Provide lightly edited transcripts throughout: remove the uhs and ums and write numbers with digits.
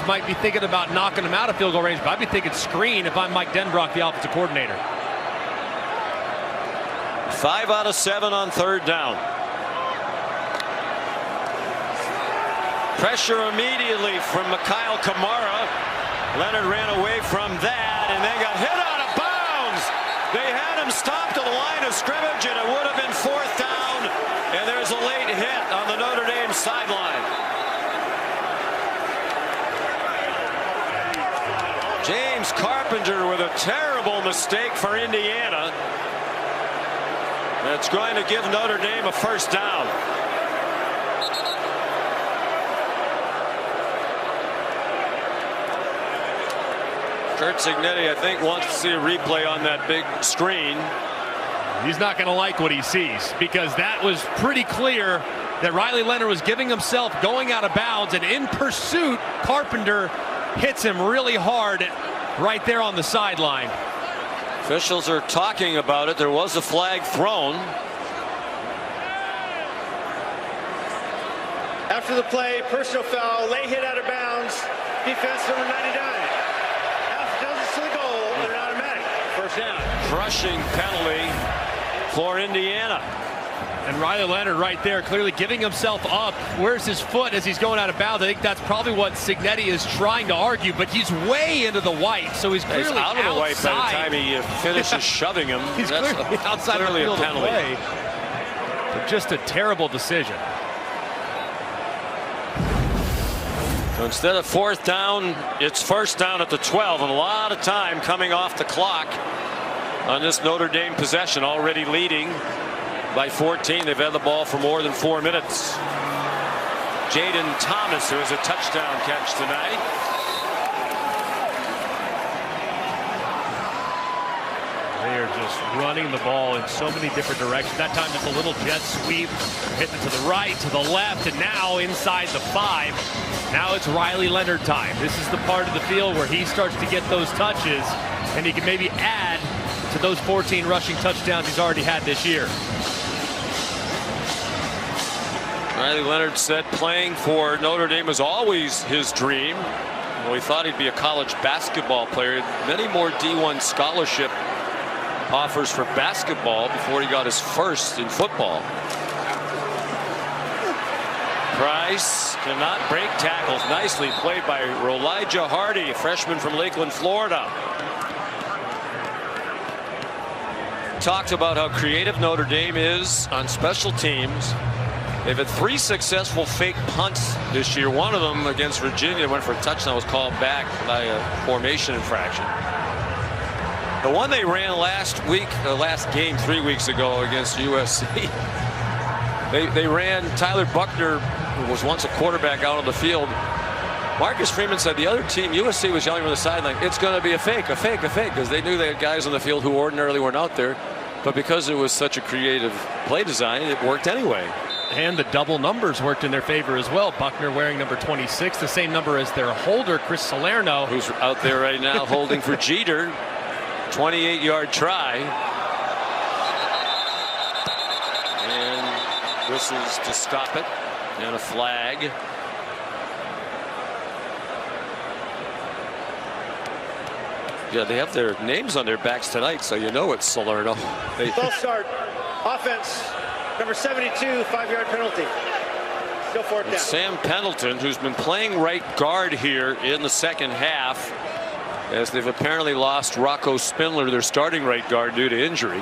might be thinking about knocking him out of field goal range, but I'd be thinking screen if I'm Mike Denbrock, the offensive coordinator. 5 out of 7 on 3rd down. Pressure immediately from Mikhail Kamara. Leonard ran away from that and then got hit out of bounds. They had him stopped to the line of scrimmage, and it would have been 4th down. And there's a late hit on the Notre Dame sideline. James Carpenter with a terrible mistake for Indiana. That's going to give Notre Dame a 1st down. Curt Cignetti, I think, wants to see a replay on that big screen. He's not going to like what he sees, because that was pretty clear that Riley Leonard was giving himself going out of bounds, and in pursuit, Carpenter hits him really hard right there on the sideline. Officials are talking about it. There was a flag thrown. After the play, personal foul, late hit out of bounds, defense number 99. Half dozens to the goal, and an automatic 1st down. Crushing penalty for Indiana. And Riley Leonard right there clearly giving himself up. Where's his foot as he's going out of bounds? I think that's probably what Cignetti is trying to argue, but he's way into the white, so he's clearly out of the white by the time he finishes shoving him. He's clearly outside clearly the field a penalty. of play. But just a terrible decision. So instead of 4th down, it's 1st down at the 12, and a lot of time coming off the clock on this Notre Dame possession, already leading by 14. They've had the ball for more than 4 minutes. Jaden Thomas, who has a touchdown catch tonight. They are just running the ball in so many different directions. That time it's a little jet sweep, hitting it to the right, to the left, and now inside the 5. Now it's Riley Leonard time. This is the part of the field where he starts to get those touches, and he can maybe add to those 14 rushing touchdowns he's already had this year. Riley Leonard said playing for Notre Dame was always his dream. Well, he thought he'd be a college basketball player. Many more D1 scholarship offers for basketball before he got his first in football. Price cannot break tackles. Nicely played by Rolijah Hardy, a freshman from Lakeland, Florida. Talked about how creative Notre Dame is on special teams. They've had 3 successful fake punts this year. One of them against Virginia went for a touchdown, was called back by a formation infraction. The one they ran last week, the last game 3 weeks ago against USC, they ran Tyler Buckner, who was once a quarterback, out on the field. Marcus Freeman said the other team, USC, was yelling from the sideline, it's going to be a fake, a fake, a fake, because they knew they had guys on the field who ordinarily weren't out there. But because it was such a creative play design, it worked anyway. And the double numbers worked in their favor as well. Buckner wearing number 26, the same number as their holder, Chris Salerno, who's out there right now holding for Jeter. 28-yard try. And whistles to stop it. And a flag. Yeah, they have their names on their backs tonight, so you know it's Salerno. False start. Offense. Number 72, 5-yard penalty. Still 4th down. Sam Pendleton, who's been playing right guard here in the second half, as they've apparently lost Rocco Spindler, their starting right guard, due to injury.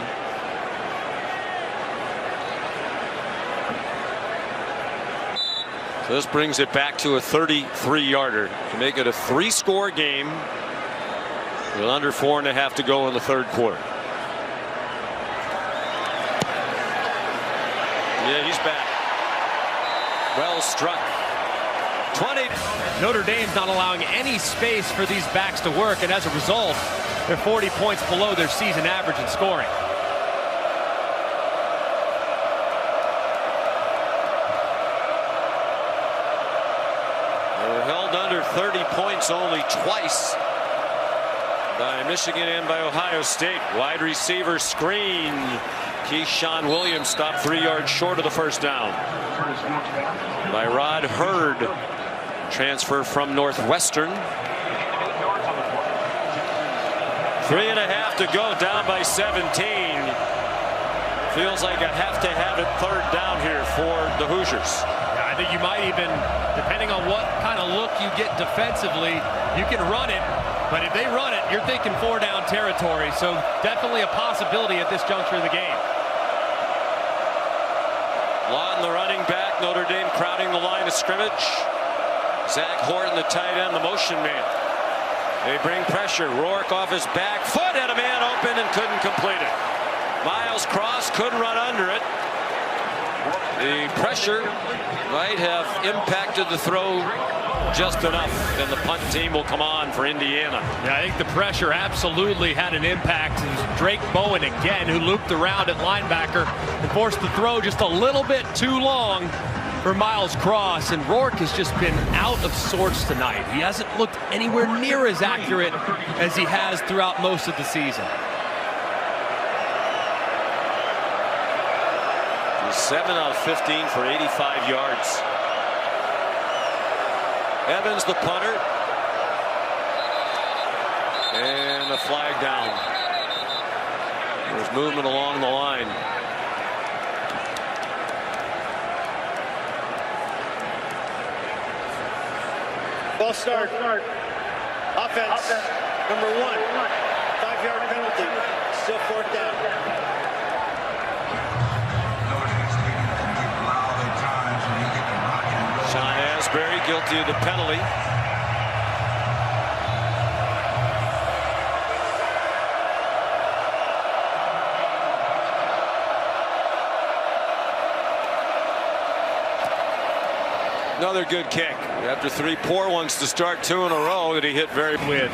So this brings it back to a 33-yarder to make it a 3-score game with under 4.5 to go in the 3rd quarter. Yeah, he's back. Well struck. 20. Notre Dame's not allowing any space for these backs to work, and as a result, they're 40 points below their season average in scoring. They were held under 30 points only twice by Michigan and by Ohio State. Wide receiver screen. Keyshawn Williams stopped 3 yards short of the 1st down by Rod Hurd. transfer from Northwestern. 3.5 to go, down by 17. Feels like a have-to-have-it third down here for the Hoosiers. Yeah, I think you might even, depending on what kind of look you get defensively, you can run it. But if they run it, you're thinking 4-down territory. So definitely a possibility at this juncture of the game. Lawton, the running back. Notre Dame crowding the line of scrimmage. Zach Horton, the tight end, the motion man. They bring pressure. Rourke off his back foot, had a man open and couldn't complete it. Miles Cross couldn't run under it. The pressure might have impacted the throw just enough, and the punt team will come on for Indiana. Yeah, I think the pressure absolutely had an impact. It was Drake Bowen again who looped around at linebacker and forced the throw just a little bit too long for Miles Cross, and Rourke has just been out of sorts tonight. He hasn't looked anywhere near as accurate as he has throughout most of the season. 7 out of 15 for 85 yards. Evans, the punter, and a flag down. There's movement along the line. Ball start. Offense. Number 1. 5-yard penalty. Still 4th down. Sean Asbury guilty of the penalty. Another good kick after 3 poor ones to start 2 in a row that he hit very with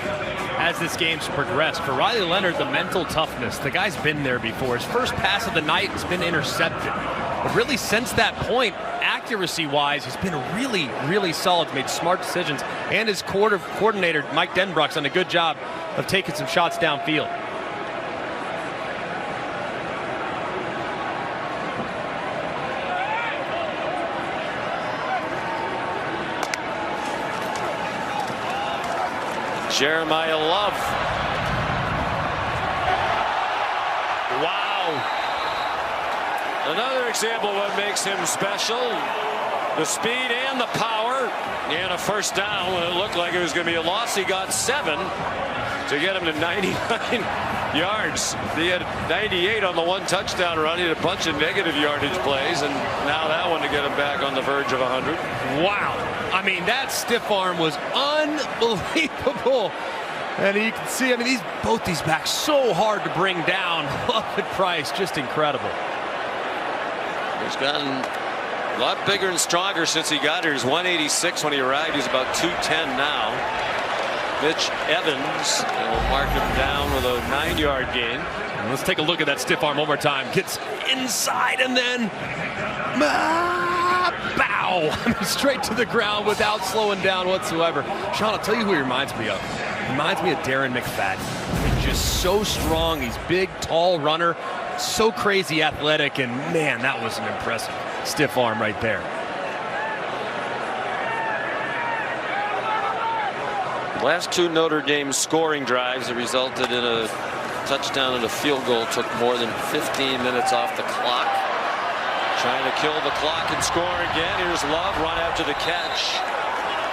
as this game's progressed. For Riley Leonard, the mental toughness, the guy's been there before. His first pass of the night has been intercepted, but really since that point, accuracy wise, he's been really, really solid. Made smart decisions, and his coordinator Mike Denbrock's done a good job of taking some shots downfield. Jeremiah Love. Wow. Another example of what makes him special. The speed and the power. And a first down when it looked like it was going to be a loss. He got 7 to get him to 99 yards. He had 98 on the 1 touchdown run. He had a bunch of negative yardage plays, and now that one to get him back on the verge of 100. Wow. I mean, that stiff arm was unbelievable. And you can see, I mean, both these backs so hard to bring down. Love and Price, just incredible. He's gotten a lot bigger and stronger since he got here. He's 186 when he arrived. He's about 210 now. Mitch Evans will mark him down with a 9-yard gain. And let's take a look at that stiff arm one more time. Gets inside and then bow. Straight to the ground without slowing down whatsoever. Sean, I'll tell you who he reminds me of. He reminds me of Darren McFadden. He's just so strong. He's big, tall runner. So crazy athletic. And man, that was an impressive stiff arm right there. Last 2 Notre Dame scoring drives that resulted in a touchdown and a field goal took more than 15 minutes off the clock. Trying to kill the clock and score again. Here's Love, run after the catch.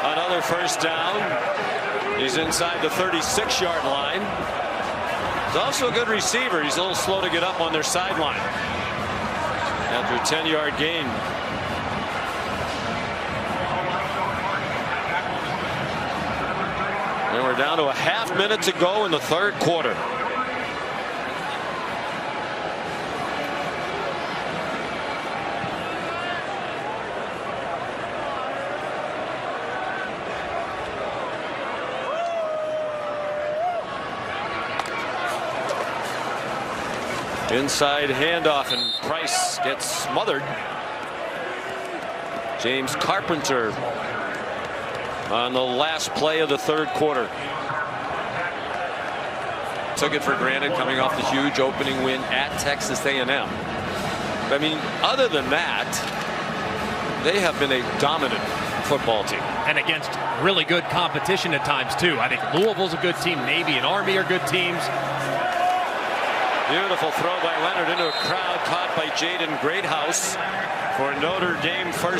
Another first down. He's inside the 36-yard line. He's also a good receiver. He's a little slow to get up on their sideline after a 10-yard gain. And we're down to a half minute to go in the 3rd quarter. Inside handoff, and Price gets smothered. James Carpenter on the last play of the 3rd quarter. Took it for granted coming off the huge opening win at Texas A&M. I mean, other than that, they have been a dominant football team. And against really good competition at times, too. I think Louisville's a good team. Navy and Army are good teams. Beautiful throw by Leonard into a crowd, caught by Jaden Greathouse for Notre Dame first.